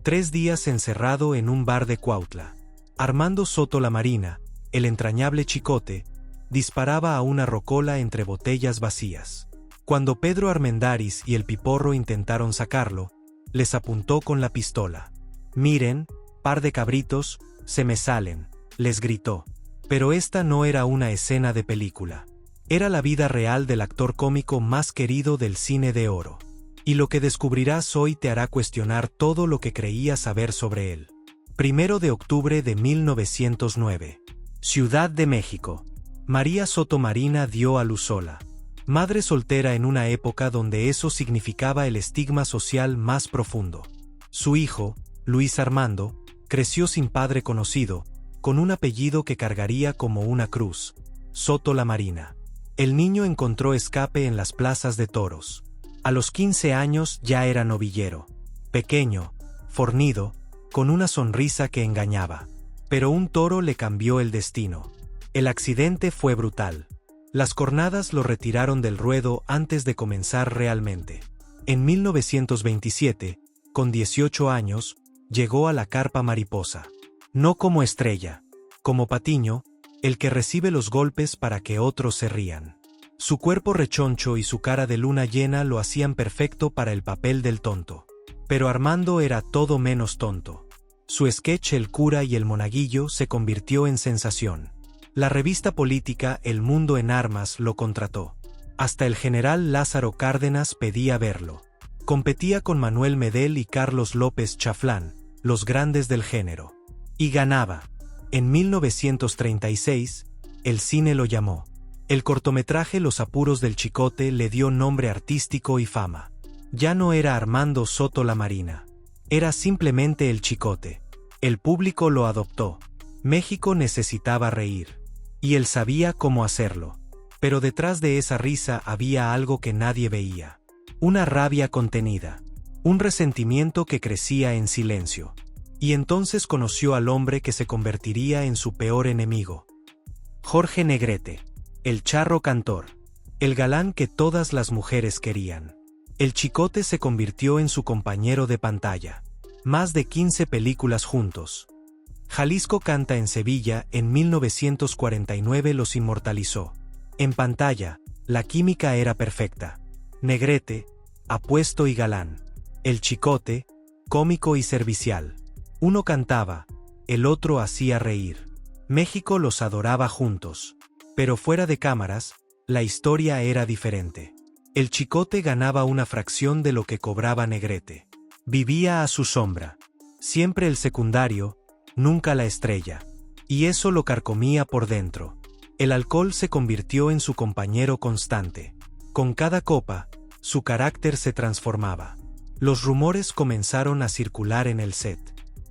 3 días encerrado en un bar de Cuautla. Armando Soto la Marina, el entrañable Chicote, disparaba a una rocola entre botellas vacías. Cuando Pedro Armendáriz y el Piporro intentaron sacarlo, les apuntó con la pistola. «Miren, par de cabritos, se me salen», les gritó. Pero esta no era una escena de película. Era la vida real del actor cómico más querido del cine de oro. Y lo que descubrirás hoy te hará cuestionar todo lo que creías saber sobre él. 1 de octubre de 1909. Ciudad de México. María Soto Marina dio a luz sola. Madre soltera en una época donde eso significaba el estigma social más profundo. Su hijo, Luis Armando, creció sin padre conocido, con un apellido que cargaría como una cruz: Soto la Marina. El niño encontró escape en las plazas de toros. A los 15 años ya era novillero. Pequeño, fornido, con una sonrisa que engañaba. Pero un toro le cambió el destino. El accidente fue brutal. Las cornadas lo retiraron del ruedo antes de comenzar realmente. En 1927, con 18 años, llegó a la carpa Mariposa. No como estrella, como Patiño, el que recibe los golpes para que otros se rían. Su cuerpo rechoncho y su cara de luna llena lo hacían perfecto para el papel del tonto. Pero Armando era todo menos tonto. Su sketch El cura y el monaguillo se convirtió en sensación. La revista política El Mundo en Armas lo contrató. Hasta el general Lázaro Cárdenas pedía verlo. Competía con Manuel Medel y Carlos López Chaflán, los grandes del género. Y ganaba. En 1936, el cine lo llamó. El cortometraje Los apuros del Chicote le dio nombre artístico y fama. Ya no era Armando Soto la Marina. Era simplemente el Chicote. El público lo adoptó. México necesitaba reír. Y él sabía cómo hacerlo. Pero detrás de esa risa había algo que nadie veía. Una rabia contenida. Un resentimiento que crecía en silencio. Y entonces conoció al hombre que se convertiría en su peor enemigo. Jorge Negrete. El charro cantor. El galán que todas las mujeres querían. El Chicote se convirtió en su compañero de pantalla. Más de 15 películas juntos. Jalisco canta en Sevilla en 1949 los inmortalizó. En pantalla, la química era perfecta. Negrete, apuesto y galán. El Chicote, cómico y servicial. Uno cantaba, el otro hacía reír. México los adoraba juntos. Pero fuera de cámaras, la historia era diferente. El Chicote ganaba una fracción de lo que cobraba Negrete. Vivía a su sombra. Siempre el secundario, nunca la estrella. Y eso lo carcomía por dentro. El alcohol se convirtió en su compañero constante. Con cada copa, su carácter se transformaba. Los rumores comenzaron a circular en el set.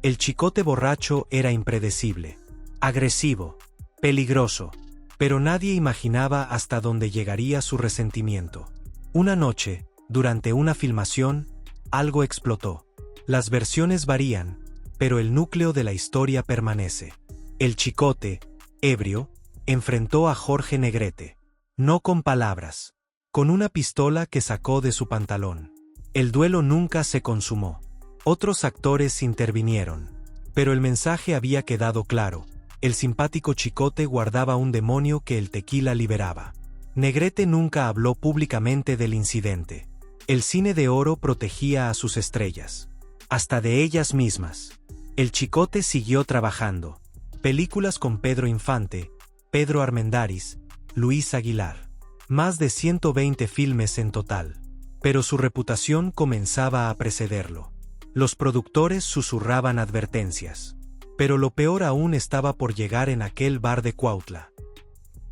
El Chicote borracho era impredecible, agresivo, peligroso. Pero nadie imaginaba hasta dónde llegaría su resentimiento. Una noche, durante una filmación, algo explotó. Las versiones varían, pero el núcleo de la historia permanece. El Chicote, ebrio, enfrentó a Jorge Negrete. No con palabras, con una pistola que sacó de su pantalón. El duelo nunca se consumó. Otros actores intervinieron. Pero el mensaje había quedado claro. El simpático Chicote guardaba un demonio que el tequila liberaba. Negrete nunca habló públicamente del incidente. El cine de oro protegía a sus estrellas. Hasta de ellas mismas. El Chicote siguió trabajando. Películas con Pedro Infante, Pedro Armendáriz, Luis Aguilar. Más de 120 filmes en total. Pero su reputación comenzaba a precederlo. Los productores susurraban advertencias. Pero lo peor aún estaba por llegar en aquel bar de Cuautla.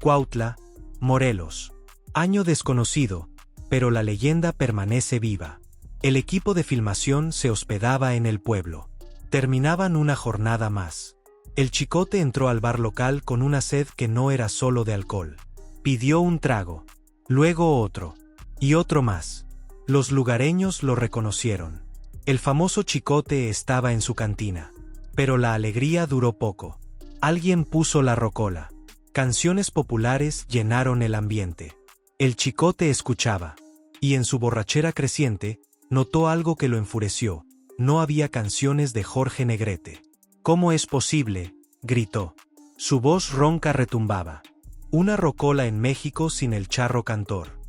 Cuautla, Morelos. Año desconocido, pero la leyenda permanece viva. El equipo de filmación se hospedaba en el pueblo. Terminaban una jornada más. El Chicote entró al bar local con una sed que no era solo de alcohol. Pidió un trago, luego otro, y otro más. Los lugareños lo reconocieron. El famoso Chicote estaba en su cantina. Pero la alegría duró poco. Alguien puso la rocola. Canciones populares llenaron el ambiente. El Chicote escuchaba. Y en su borrachera creciente, notó algo que lo enfureció. no había canciones de Jorge Negrete. «¿Cómo es posible?», gritó. Su voz ronca retumbaba. Una rocola en México sin el charro cantor.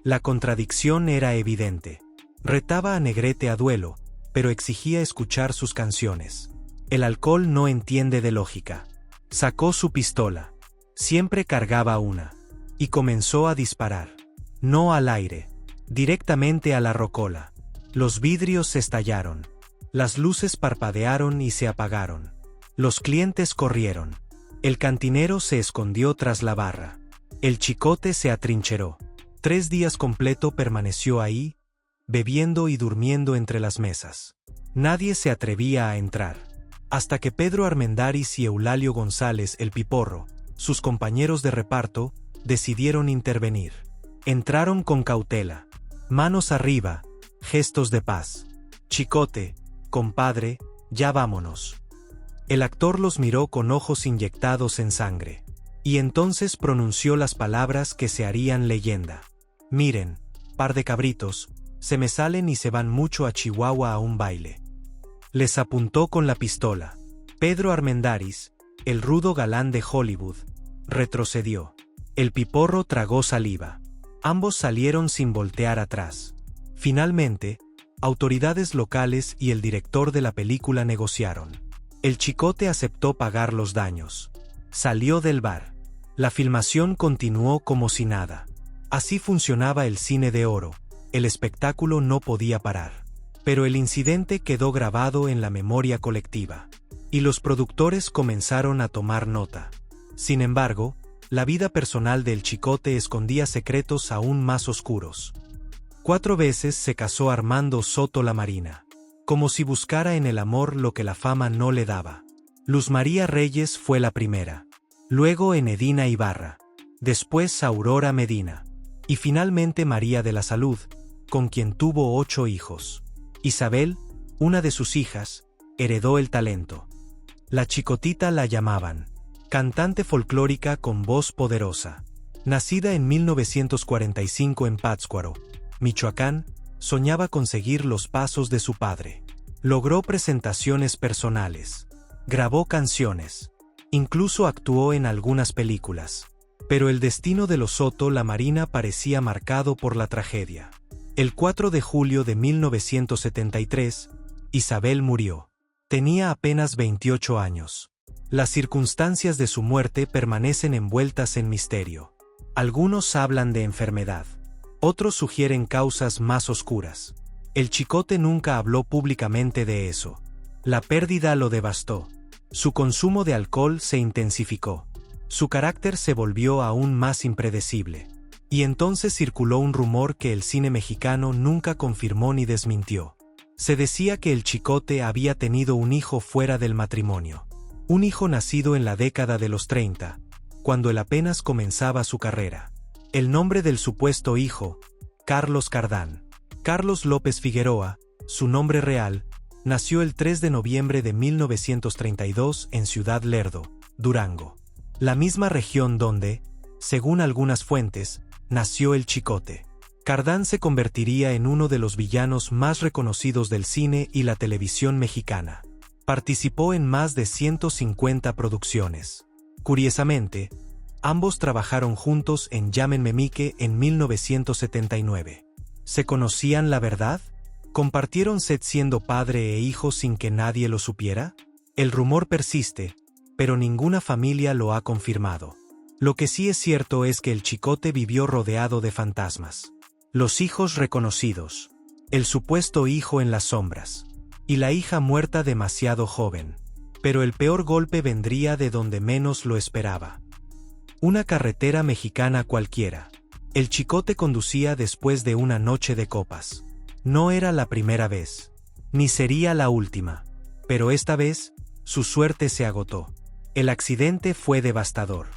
La contradicción era evidente. Retaba a Negrete a duelo, pero exigía escuchar sus canciones. El alcohol no entiende de lógica. Sacó su pistola. Siempre cargaba una. Y comenzó a disparar. No al aire. Directamente a la rocola. Los vidrios estallaron. Las luces parpadearon y se apagaron. Los clientes corrieron. El cantinero se escondió tras la barra. El chicote se atrincheró. 3 días completo permaneció ahí, bebiendo y durmiendo entre las mesas. Nadie se atrevía a entrar. Hasta que Pedro Armendáriz y Eulalio González el Piporro, sus compañeros de reparto, decidieron intervenir. Entraron con cautela. Manos arriba, gestos de paz. «Chicote, compadre, ya vámonos». El actor los miró con ojos inyectados en sangre. Y entonces pronunció las palabras que se harían leyenda. «Miren, par de cabritos, se me salen y se van mucho a Chihuahua a un baile». Les apuntó con la pistola. Pedro Armendáriz, el rudo galán de Hollywood, retrocedió. El Piporro tragó saliva. Ambos salieron sin voltear atrás. Finalmente, autoridades locales y el director de la película negociaron. El chicote aceptó pagar los daños. Salió del bar. La filmación continuó como si nada. Así funcionaba el cine de oro. El espectáculo no podía parar. Pero el incidente quedó grabado en la memoria colectiva. Y los productores comenzaron a tomar nota. Sin embargo, la vida personal del chicote escondía secretos aún más oscuros. 4 veces se casó Armando Soto la Marina. Como si buscara en el amor lo que la fama no le daba. Luz María Reyes fue la primera. Luego Enedina Ibarra. Después Aurora Medina. Y finalmente María de la Salud, con quien tuvo 8 hijos. Isabel, una de sus hijas, heredó el talento. La Chicotita la llamaban. Cantante folclórica con voz poderosa. Nacida en 1945 en Pátzcuaro, Michoacán, soñaba con seguir los pasos de su padre. Logró presentaciones personales. Grabó canciones. Incluso actuó en algunas películas. Pero el destino de los Soto la Marina parecía marcado por la tragedia. El 4 de julio de 1973, Isabel murió. Tenía apenas 28 años. Las circunstancias de su muerte permanecen envueltas en misterio. Algunos hablan de enfermedad. Otros sugieren causas más oscuras. El chicote nunca habló públicamente de eso. La pérdida lo devastó. Su consumo de alcohol se intensificó. Su carácter se volvió aún más impredecible. Y entonces circuló un rumor que el cine mexicano nunca confirmó ni desmintió. Se decía que el chicote había tenido un hijo fuera del matrimonio. Un hijo nacido en la década de los 30, cuando él apenas comenzaba su carrera. El nombre del supuesto hijo, Carlos Cardán. Carlos López Figueroa, su nombre real, nació el 3 de noviembre de 1932 en Ciudad Lerdo, Durango. La misma región donde, según algunas fuentes, nació el chicote. Cardán se convertiría en uno de los villanos más reconocidos del cine y la televisión mexicana. Participó en más de 150 producciones. Curiosamente, ambos trabajaron juntos en Llámenme Mike en 1979. ¿Se conocían la verdad? ¿Compartieron set siendo padre e hijo sin que nadie lo supiera? El rumor persiste, pero ninguna familia lo ha confirmado. Lo que sí es cierto es que el chicote vivió rodeado de fantasmas. Los hijos reconocidos, el supuesto hijo en las sombras, y la hija muerta demasiado joven. Pero el peor golpe vendría de donde menos lo esperaba. Una carretera mexicana cualquiera. El chicote conducía después de una noche de copas. No era la primera vez, ni sería la última. Pero esta vez, su suerte se agotó. El accidente fue devastador.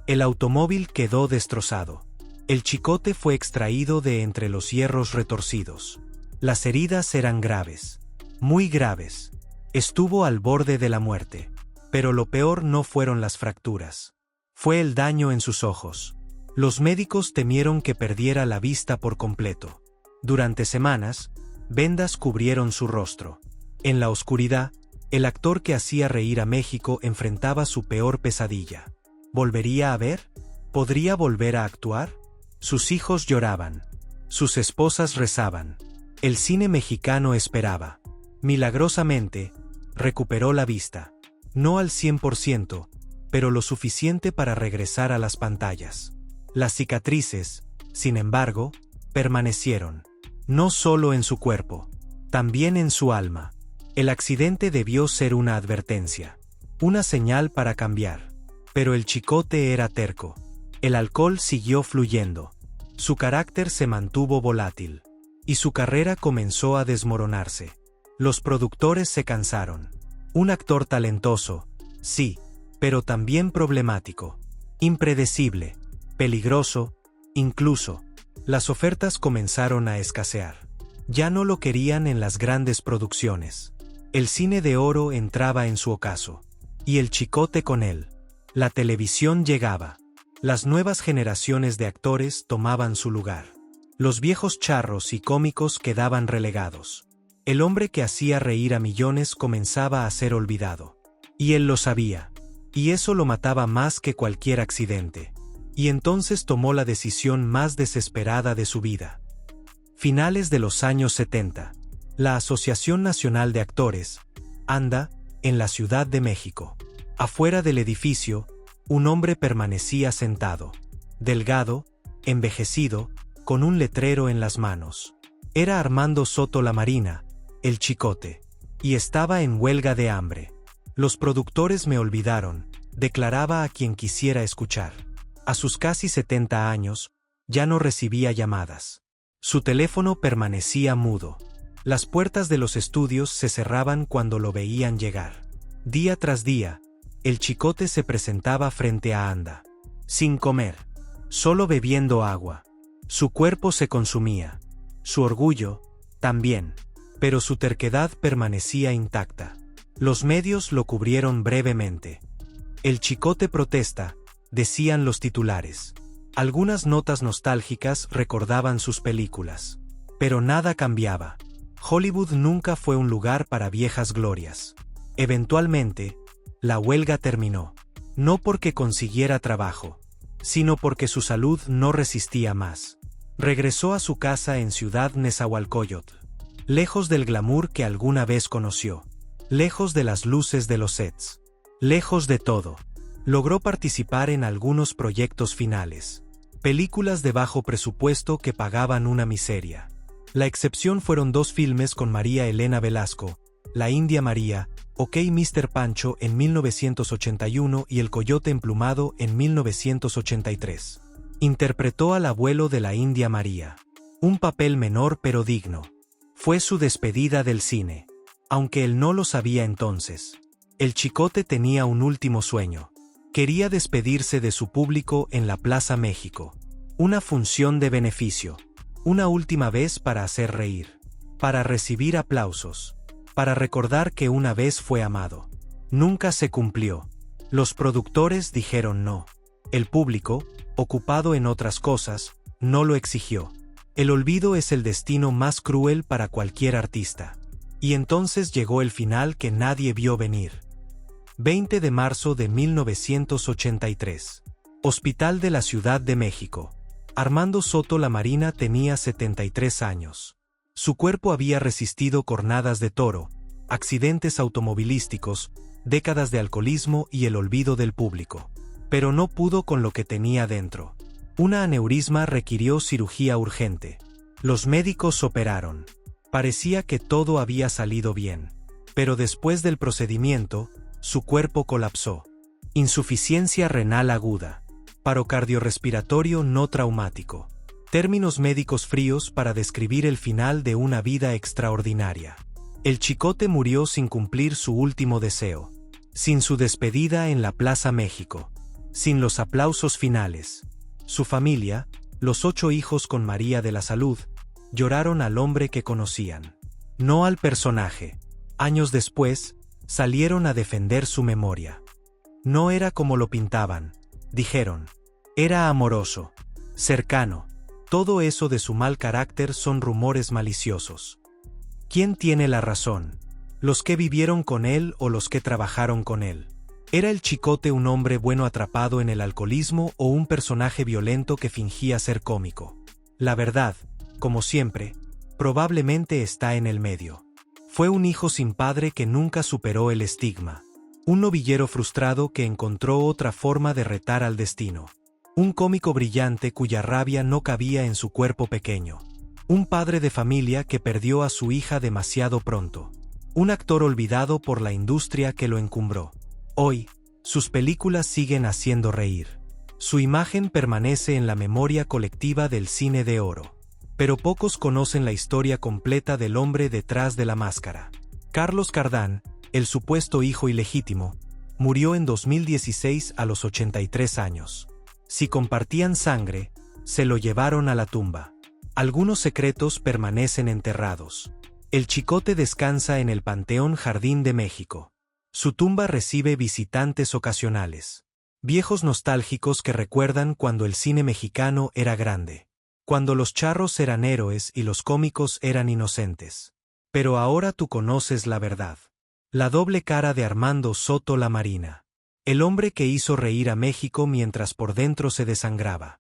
El automóvil quedó destrozado. El chicote fue extraído de entre los hierros retorcidos. Las heridas eran graves, muy graves. Estuvo al borde de la muerte. Pero lo peor no fueron las fracturas. Fue el daño en sus ojos. Los médicos temieron que perdiera la vista por completo. Durante semanas, vendas cubrieron su rostro. En la oscuridad, el actor que hacía reír a México enfrentaba su peor pesadilla. ¿Volvería a ver? ¿Podría volver a actuar? Sus hijos lloraban. Sus esposas rezaban. El cine mexicano esperaba. Milagrosamente, recuperó la vista. No al 100%, pero lo suficiente para regresar a las pantallas. Las cicatrices, sin embargo, permanecieron. No solo en su cuerpo, también en su alma. El accidente debió ser una advertencia. Una señal para cambiar. Pero el Chicote era terco. El alcohol siguió fluyendo. Su carácter se mantuvo volátil. Y su carrera comenzó a desmoronarse. Los productores se cansaron. Un actor talentoso, sí, pero también problemático. Impredecible, peligroso, incluso. Las ofertas comenzaron a escasear. Ya no lo querían en las grandes producciones. El cine de oro entraba en su ocaso. Y el Chicote con él. La televisión llegaba. Las nuevas generaciones de actores tomaban su lugar. Los viejos charros y cómicos quedaban relegados. El hombre que hacía reír a millones comenzaba a ser olvidado. Y él lo sabía. Y eso lo mataba más que cualquier accidente. Y entonces tomó la decisión más desesperada de su vida. Finales de los años 70. La Asociación Nacional de Actores, ANDA, en la Ciudad de México. Afuera del edificio, un hombre permanecía sentado. Delgado, envejecido, con un letrero en las manos. Era Armando Soto Lamarina, el Chicote. Y estaba en huelga de hambre. Los productores me olvidaron, declaraba a quien quisiera escuchar. A sus casi 70 años, ya no recibía llamadas. Su teléfono permanecía mudo. Las puertas de los estudios se cerraban cuando lo veían llegar. Día tras día, el Chicote se presentaba frente a Anda. Sin comer. Solo bebiendo agua. Su cuerpo se consumía. Su orgullo, también. Pero su terquedad permanecía intacta. Los medios lo cubrieron brevemente. El Chicote protesta, decían los titulares. Algunas notas nostálgicas recordaban sus películas. Pero nada cambiaba. Hollywood nunca fue un lugar para viejas glorias. Eventualmente, la huelga terminó. No porque consiguiera trabajo, sino porque su salud no resistía más. Regresó a su casa en Ciudad Nezahualcóyotl. Lejos del glamour que alguna vez conoció. Lejos de las luces de los sets. Lejos de todo. Logró participar en algunos proyectos finales. Películas de bajo presupuesto que pagaban una miseria. La excepción fueron 2 filmes con María Elena Velasco, La India María, OK Mr. Pancho en 1981 y El Coyote Emplumado en 1983. Interpretó al abuelo de la India María. Un papel menor pero digno. Fue su despedida del cine. Aunque él no lo sabía entonces. El Chicote tenía un último sueño. Quería despedirse de su público en la Plaza México. Una función de beneficio. Una última vez para hacer reír. Para recibir aplausos. Para recordar que una vez fue amado. Nunca se cumplió. Los productores dijeron no. El público, ocupado en otras cosas, no lo exigió. El olvido es el destino más cruel para cualquier artista. Y entonces llegó el final que nadie vio venir. 20 de marzo de 1983. Hospital de la Ciudad de México. Armando Soto Lamarina tenía 73 años. Su cuerpo había resistido cornadas de toro, accidentes automovilísticos, décadas de alcoholismo y el olvido del público. Pero no pudo con lo que tenía dentro. Una aneurisma requirió cirugía urgente. Los médicos operaron. Parecía que todo había salido bien. Pero después del procedimiento, su cuerpo colapsó. Insuficiencia renal aguda. Paro cardiorrespiratorio no traumático. Términos médicos fríos para describir el final de una vida extraordinaria. El Chicote murió sin cumplir su último deseo. Sin su despedida en la Plaza México. Sin los aplausos finales. Su familia, los 8 hijos con María de la Salud, lloraron al hombre que conocían. No al personaje. Años después, salieron a defender su memoria. No era como lo pintaban, dijeron. Era amoroso, cercano. Todo eso de su mal carácter son rumores maliciosos. ¿Quién tiene la razón? los que vivieron con él o los que trabajaron con él. ¿Era el Chicote un hombre bueno atrapado en el alcoholismo o un personaje violento que fingía ser cómico? La verdad, como siempre, probablemente está en el medio. Fue un hijo sin padre que nunca superó el estigma. Un novillero frustrado que encontró otra forma de retar al destino. Un cómico brillante cuya rabia no cabía en su cuerpo pequeño. Un padre de familia que perdió a su hija demasiado pronto. Un actor olvidado por la industria que lo encumbró. Hoy, sus películas siguen haciendo reír. Su imagen permanece en la memoria colectiva del cine de oro. Pero pocos conocen la historia completa del hombre detrás de la máscara. Carlos Cardán, el supuesto hijo ilegítimo, murió en 2016 a los 83 años. Si compartían sangre, se lo llevaron a la tumba. Algunos secretos permanecen enterrados. El Chicote descansa en el Panteón Jardín de México. Su tumba recibe visitantes ocasionales. Viejos nostálgicos que recuerdan cuando el cine mexicano era grande. Cuando los charros eran héroes y los cómicos eran inocentes. Pero ahora tú conoces la verdad. La doble cara de Armando Soto Lamarina. El hombre que hizo reír a México mientras por dentro se desangraba.